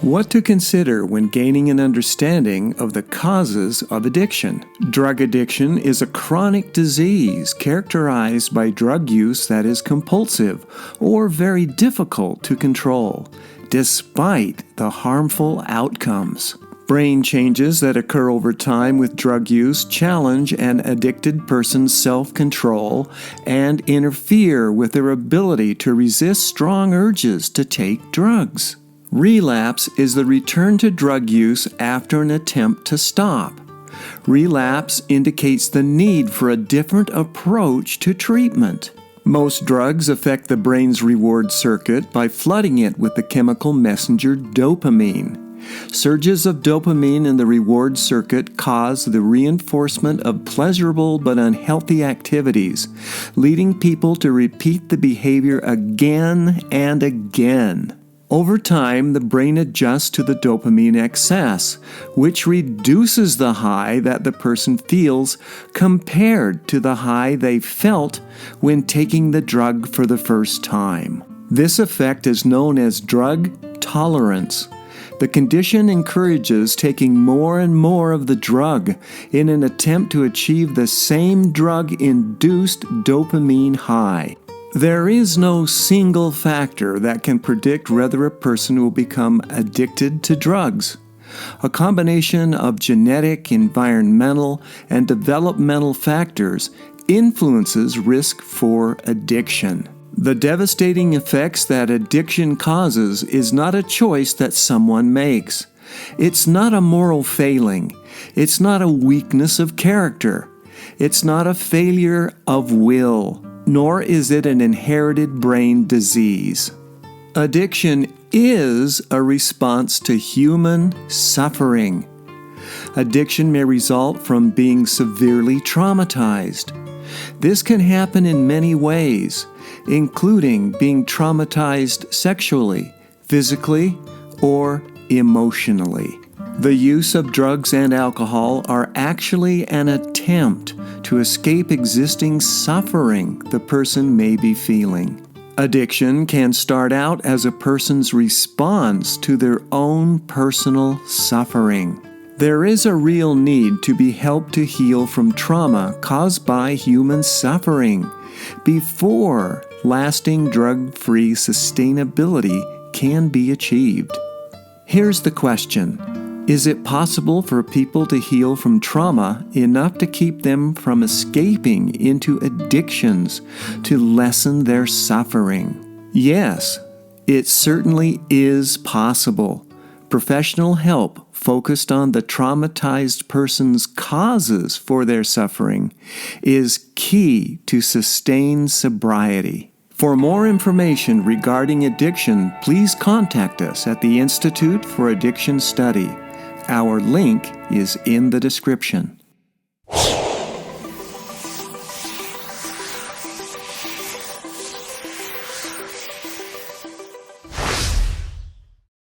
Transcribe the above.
What to consider when gaining an understanding of the causes of addiction. Drug addiction is a chronic disease characterized by drug use that is compulsive or very difficult to control, despite the harmful outcomes. Brain changes that occur over time with drug use challenge an addicted person's self-control and interfere with their ability to resist strong urges to take drugs. Relapse is the return to drug use after an attempt to stop. Relapse indicates the need for a different approach to treatment. Most drugs affect the brain's reward circuit by flooding it with the chemical messenger dopamine. Surges of dopamine in the reward circuit cause the reinforcement of pleasurable but unhealthy activities, leading people to repeat the behavior again and again. Over time, the brain adjusts to the dopamine excess, which reduces the high that the person feels compared to the high they felt when taking the drug for the first time. This effect is known as drug tolerance. The condition encourages taking more and more of the drug in an attempt to achieve the same drug-induced dopamine high. There is no single factor that can predict whether a person will become addicted to drugs. A combination of genetic, environmental, and developmental factors influences risk for addiction. The devastating effects that addiction causes is not a choice that someone makes. It's not a moral failing. It's not a weakness of character. It's not a failure of will. Nor is it an inherited brain disease. Addiction is a response to human suffering. Addiction may result from being severely traumatized. This can happen in many ways, including being traumatized sexually, physically, or emotionally. The use of drugs and alcohol are actually an attempt to escape existing suffering the person may be feeling. Addiction can start out as a person's response to their own personal suffering. There is a real need to be helped to heal from trauma caused by human suffering before lasting drug-free sustainability can be achieved. Here's the question. Is it possible for people to heal from trauma enough to keep them from escaping into addictions to lessen their suffering? Yes, it certainly is possible. Professional help focused on the traumatized person's causes for their suffering is key to sustained sobriety. For more information regarding addiction, please contact us at the Institute for Addiction Study. Our link is in the description.